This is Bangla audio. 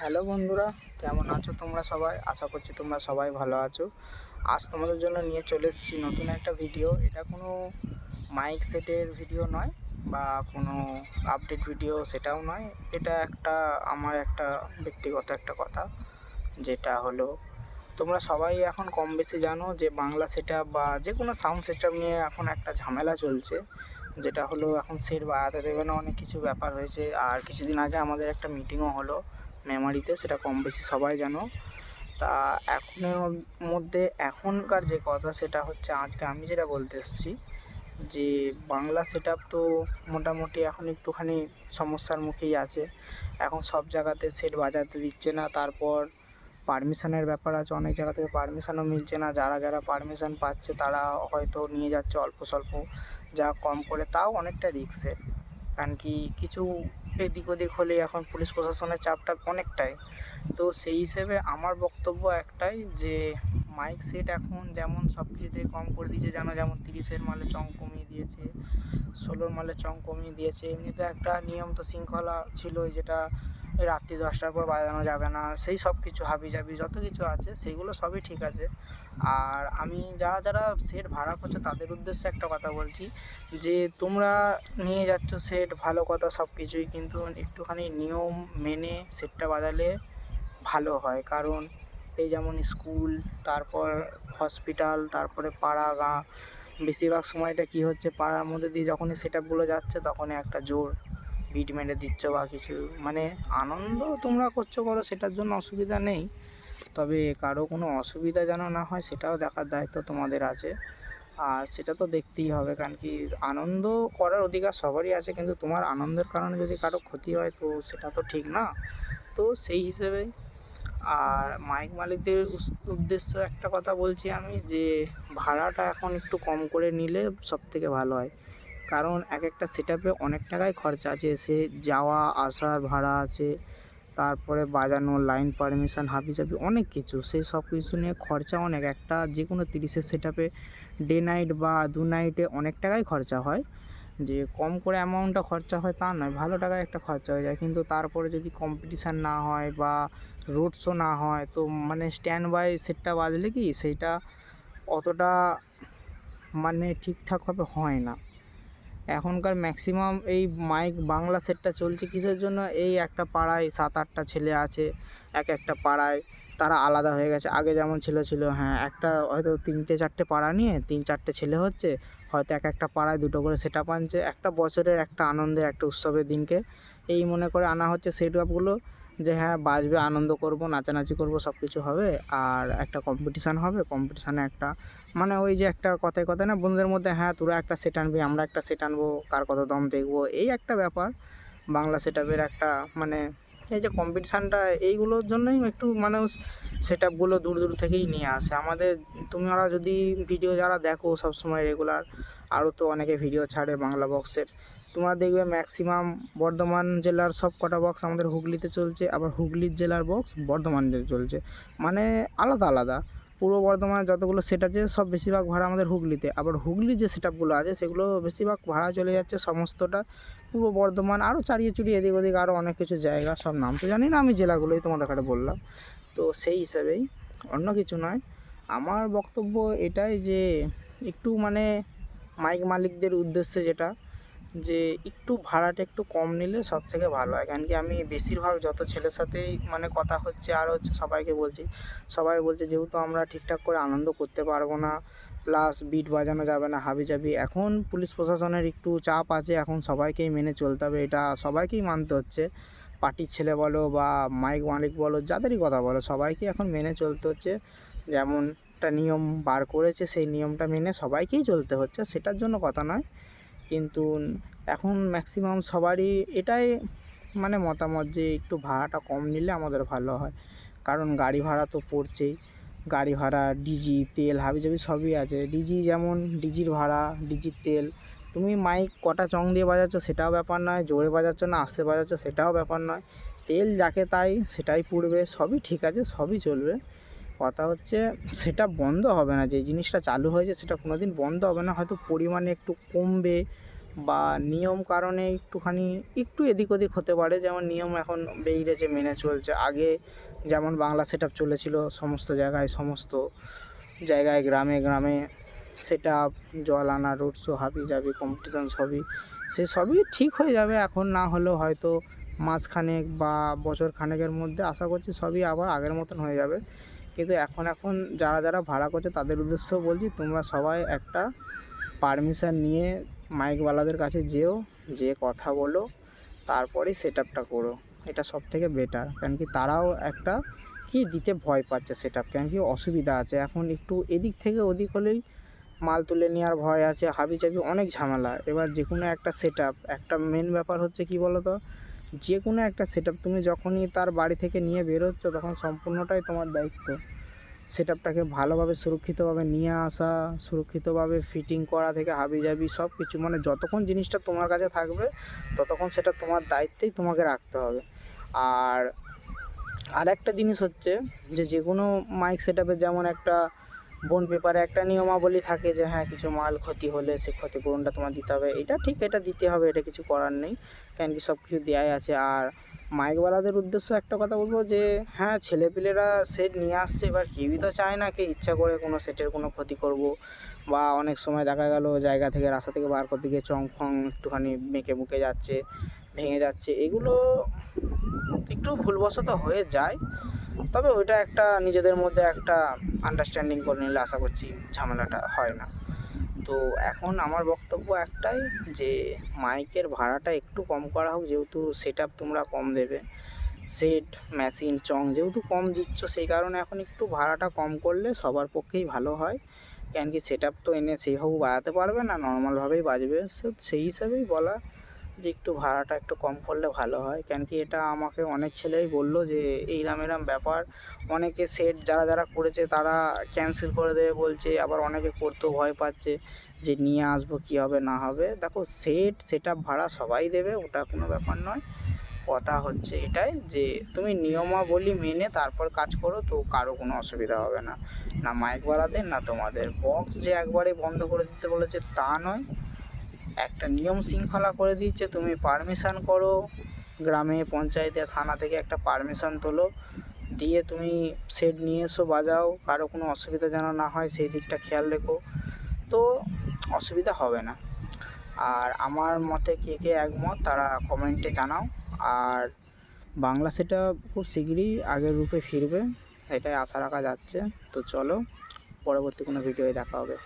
হ্যালো বন্ধুরা, কেমন আছো তোমরা সবাই? আশা করছি তোমরা সবাই ভালো আছো। আজ তোমাদের জন্য নিয়ে চলে এসেছি নতুন একটা ভিডিও। এটা কোনো মাইক সেটের ভিডিও নয় বা কোনো আপডেট ভিডিও সেটাও নয়। এটা আমার একটা ব্যক্তিগত একটা কথা, যেটা হলো তোমরা সবাই এখন কম বেশি জানো যে বাংলা সেটআপ বা যে কোনো সাউন্ড সেটআপ নিয়ে এখন একটা ঝামেলা চলছে। যেটা হলো এখন সেট বাজাতে দেবে না, অনেক কিছু ব্যাপার হয়েছে। আর কিছুদিন আগে আমাদের একটা মিটিংও হলো মেমারিতে, সেটা কম বেশি সবাই জানো। তা এখনের মধ্যে এখনকার যে কথা সেটা হচ্ছে, আজকে আমি যেটা বলতে এসেছি যে বাংলা সেটআপ তো মোটামুটি এখন একটুখানি সমস্যার মুখেই আছে। এখন সব জায়গাতে সেট বাজাতে দিচ্ছে না। তারপর পারমিশনের ব্যাপার আছে, অনেক জায়গা থেকে পারমিশনও মিলছে না। যারা যারা পারমিশন পাচ্ছে তারা হয়তো নিয়ে যাচ্ছে অল্প স্বল্প, যা কম করে, তাও অনেকটা রিস্কের। কারণ কি কিছু এদিক ওদিক হলে এখন পুলিশ প্রশাসনের চাপটা অনেকটাই। তো সেই হিসেবে আমার বক্তব্য একটাই যে মাইক সেট এখন যেমন সব কিছুতে কম করে দিয়েছে, যেমন 30-এর মালে চং কমিয়ে দিয়েছে, 16-র মালে চং কমিয়ে দিয়েছে। এমনিতে একটা নিয়ম তো শৃঙ্খলা ছিল, যেটা রাত্রি 10টার পর বাজানো যাবে না, সেই সব কিছু হাবিজাবি যত কিছু আছে সেগুলো সবই ঠিক আছে। আর আমি যারা যারা সেট ভাড়া করছে তাদের উদ্দেশ্যে একটা কথা বলছি, যে তোমরা নিয়ে যাচ্ছ সেট, ভালো কথা সব কিছুই, কিন্তু একটুখানি নিয়ম মেনে সেটটা বাজালে ভালো হয়। কারণ এই যেমন স্কুল, তারপর হসপিটাল, তারপরে পাড়া গাঁ, বেশিরভাগ সময়টা কি হচ্ছে, পাড়ার মধ্যে দিয়ে যখনই সেটআপগুলো যাচ্ছে তখনই একটা জোর বিট মেরে দিচ্ছ বা কিছু, মানে আনন্দ তোমরা করছো করো, সেটার জন্য অসুবিধা নেই। তবে কারো কোনো অসুবিধা যেন না হয় সেটাও দেখার দায়িত্ব তোমাদের আছে। আর সেটা তো দেখতেই হবে, কারণ কি আনন্দ করার অধিকার সবারই আছে, কিন্তু তোমার আনন্দের কারণে যদি কারো ক্ষতি হয় তো সেটা তো ঠিক না। তো সেই হিসেবে আর মাইক মালিকদের উদ্দেশ্য একটা কথা বলছি আমি, যে ভাড়াটা এখন একটু কম করে নিলে সবথেকে ভালো হয়। কারণ এক একটা সেটআপে অনেক টাকাই খরচা আছে, সে যাওয়া আসার ভাড়া আছে, তারপরে বাজানো, লাইন পারমিশন, হাবিজাবি অনেক কিছু, সেই সব কিছু নিয়ে খরচা অনেক। একটা যে কোনো 30-এর সেটআপে ডে নাইট বা 2 নাইটে অনেক টাকাই খরচা হয়। যে কম করে অ্যামাউন্টটা খরচা হয় তা নয়, ভালো টাকায় একটা খরচা হয়ে যায়। কিন্তু তারপরে যদি কম্পিটিশান না হয় বা রোড শো না হয়, তো মানে স্ট্যান্ড বাই সেটটা বাজলে কি সেইটা অতটা মানে ঠিকঠাকভাবে হয় না। এখনকার ম্যাক্সিমাম এই মাইক বাংলা সেটটা চলছে কিসের জন্য? এই একটা পাড়ায় 7-8টা ছেলে আছে, এক একটা পাড়ায় তারা আলাদা হয়ে গেছে। আগে যেমন ছিল হ্যাঁ, একটা হয়তো 3-4টে পাড়া নিয়ে 3-4টে ছেলে হচ্ছে, হয়তো এক একটা পাড়ায় 2টো করে সেটআপ আনছে। একটা বছরের একটা আনন্দের একটা উৎসবের দিনকে এই মনে করে আনা হচ্ছে সেটআপগুলো, যে হ্যাঁ বাজবে, আনন্দ করব, নাচানাচি করব, সব কিছু হবে। আর একটা কম্পিটিশান হবে, কম্পিটিশানে একটা মানে ওই যে একটা কথায় কথায় না বন্ধুদের মধ্যে, হ্যাঁ তোরা একটা সেট আনবি, আমরা একটা সেট আনবো, কার কত দম দেখবো, এই একটা ব্যাপার। বাংলা সেটআপের একটা মানে এই যে কম্পিটিশানটা, এইগুলোর জন্যই একটু মানুষ সেটআপগুলো দূর দূর থেকেই নিয়ে আসে আমাদের। তোমরা যদি ভিডিও যারা দেখো সবসময় রেগুলার, আরও তো অনেকে ভিডিও ছাড়ে বাংলা বক্সের, তোমরা দেখবে ম্যাক্সিমাম বর্ধমান জেলার সব কটা বক্স আমাদের হুগলিতে চলছে, আবার হুগলির জেলার বক্স বর্ধমান জেলায় চলছে, মানে আলাদা আলাদা। পূর্ব বর্ধমানে যতগুলো সেট আছে সব বেশিরভাগ ভাড়া আমাদের হুগলিতে, আবার হুগলির যে সেটআপগুলো আছে সেগুলো বেশিরভাগ ভাড়া চলে যাচ্ছে সমস্তটা পূর্ব বর্ধমান, আরও চারিয়ে চুরিয়ে এদিক ওদিক আরও অনেক কিছু জায়গা, সব নাম তো জানি না, আমি জেলাগুলোই তোমাদের কাছে বললাম। তো সেই হিসেবেই, অন্য কিছু নয়, আমার বক্তব্য এটাই যে একটু মানে মাইক মালিকদের উদ্দেশ্যে যেটা, যে একটু ভাড়াটা একটু কম নিলে সব থেকে ভালো হয়। কারণ কি আমি বেশিরভাগ যত ছেলের সাথেই মানে কথা হচ্ছে আর হচ্ছে সবাইকে বলছি, সবাই বলছে যেহেতু আমরা ঠিকঠাক করে আনন্দ করতে পারবো না, প্লাস বিট বাজানো যাবে না, হাবিজাবি, এখন পুলিশ প্রশাসনের একটু চাপ আছে, এখন সবাইকেই মেনে চলতে হবে, এটা সবাইকেই মানতে হচ্ছে। পার্টির ছেলে বলো বা মাইক মালিক বলো, যাদেরই কথা বলো, সবাইকে এখন মেনে চলতে হচ্ছে। যেমন একটা নিয়ম বার করেছে সেই নিয়মটা মেনে সবাইকেই চলতে হচ্ছে, সেটার জন্য কথা নয়। কিন্তু এখন ম্যাক্সিমাম সবারই এটাই মানে মতামত যে একটু ভাড়াটা কম নিলে আমাদের ভালো হয়। কারণ গাড়ি ভাড়া তো পড়ছেই, গাড়ি ভাড়া, ডিজি, তেল, হাবিজাবি সবই আছে। ডিজি যেমন ডিজির ভাড়া, ডিজির তেল, তুমি মাইক কটা চং দিয়ে বাজাচ্ছ সেটাও ব্যাপার নয়, জোরে বাজাচ্ছ না আস্তে বাজাচ্ছ সেটাও ব্যাপার নয়, তেল যাকে তাই সেটাই পুড়বে, সবই ঠিক আছে, সবই চলবে। কথা হচ্ছে সেটা বন্ধ হবে না, যে জিনিসটা চালু হয়েছে সেটা কোনো দিন বন্ধ হবে না, হয়তো পরিমাণে একটু কমবে বা নিয়ম কারণে একটু এদিক ওদিক হতে পারে। যেমন নিয়ম এখন বেরিয়েছে, মেনে চলছে। আগে যেমন বাংলা সেট আপ চলেছিল সমস্ত জায়গায় গ্রামে গ্রামে সেট আপ, জল আনা, রোড শো, হাবি জাবি, কম্পিটিশান সবই ঠিক হয়ে যাবে। এখন না হলেও হয়তো মাসখানেক বা বছর খানেকের মধ্যে আশা করছি সবই আবার আগের মতন হয়ে যাবে। কিন্তু এখন যারা ভাড়া করছে তাদের উদ্দেশ্যেও বলছি, তোমরা সবাই একটা পারমিশন নিয়ে মাইকওয়ালাদের কাছে যেয়ে কথা বলো, তারপরেই সেট আপটা করো। এটা সবথেকে বেটার। কেন কি তারাও একটা দিতে ভয় পাচ্ছে সেট আপ, কেন কি অসুবিধা আছে। এখন একটু এদিক থেকে ওদিক হলেই মাল তুলে নেওয়ার ভয় আছে, হাবিজাবি অনেক ঝামেলা। এবার যে কোনো একটা সেট আপ, একটা মেন ব্যাপার হচ্ছে কি বলো তো, যে কোনো একটা সেট আপ তুমি যখনই তার বাড়ি থেকে নিয়ে বেরোচ্ছ তখন সম্পূর্ণটাই তোমার দায়িত্ব। সেট আপটাকে ভালোভাবে সুরক্ষিতভাবে নিয়ে আসা, সুরক্ষিতভাবে ফিটিং করা থেকে হাবিজাবি সব কিছু, মানে যতক্ষণ জিনিসটা তোমার কাছে থাকবে ততক্ষণ সেটা তোমার দায়িত্বেই তোমাকে রাখতে হবে। আর একটা জিনিস হচ্ছে যে কোনো মাইক সেট আপে যেমন একটা বন্ড পেপারে একটা নিয়মাবলী থাকে যে হ্যাঁ, কিছু মাল ক্ষতি হলে সে ক্ষতিপূরণটা তোমার দিতে হবে। এটা ঠিক, এটা দিতে হবে, এটা কিছু করার নেই, কেন কি সব কিছু দেওয়াই আছে। আর মাইকওয়ালাদের উদ্দেশ্য একটা কথা বলবো যে হ্যাঁ, ছেলেপিলেরা সেট নিয়ে আসছে, এবার কেউই তো চায় না ইচ্ছা করে কোনো সেটের কোনো ক্ষতি করব। বা অনেক সময় দেখা গেল জায়গা থেকে, রাস্তা থেকে বার করতে গিয়ে চং ফং একটুখানি বেঁকে বুকে যাচ্ছে, ভেঙে যাচ্ছে, এগুলো একটু ভুলবশত হয়ে যায়। তবে ওইটা একটা নিজেদের মধ্যে একটা আন্ডারস্ট্যান্ডিং করে নিলে আশা করছি ঝামেলাটা হয় না। তো এখন আমার বক্তব্য একটাই যে মাইকের ভাড়াটা একটু কম করা হোক, যেহেতু সেট আপ তোমরা কম দেবে, সেট মেশিন চং যেহেতু কম দিচ্ছ, সেই কারণে এখন একটু ভাড়াটা কম করলে সবার পক্ষেই ভালো হয়। কেন কি সেট আপ তো এনে সেইভাবে বাজাতে পারবে না, নর্মালভাবেই বাজবে। সেই হিসাবেই বলা যে একটু ভাড়াটা একটু কম করলে ভালো হয়। কেন কি এটা আমাকে অনেক ছেলেই বললো যে এরম ব্যাপার, অনেকে সেট যারা করেছে তারা ক্যান্সেল করে দেবে বলছে, আবার অনেকে করতেও ভয় পাচ্ছে যে নিয়ে আসবো কী হবে না হবে। দেখো, সেট আপ ভাড়া সবাই দেবে, ওটা কোনো ব্যাপার নয়। কথা হচ্ছে এটাই যে তুমি নিয়মাবলী মেনে তারপর কাজ করো, তো কারো কোনো অসুবিধা হবে না, না মাইকওয়ালাদের না তোমাদের। বক্স যে একবারে বন্ধ করে দিতে বলেছে তা নয়, একটা নিয়ম শৃঙ্খলা করে দিচ্ছে, তুমি পারমিশন করো, গ্রামে পঞ্চায়েতে থানা থেকে একটা পারমিশন তোলো, দিয়ে তুমি সেট নিয়ে এসো, বাজাও, কারো কোনো অসুবিধা যেন না হয় সেই দিকটা খেয়াল রেখো, তো অসুবিধা হবে না। আর আমার মতে কে একমত তারা কমেন্টে জানাও। আর বাংলা সেটা খুব শিগগিরই আগের রূপে ফিরবে, এটাই আশা রাখা যাচ্ছে। তো চলো, পরবর্তী কোনো ভিডিওয় দেখা হবে।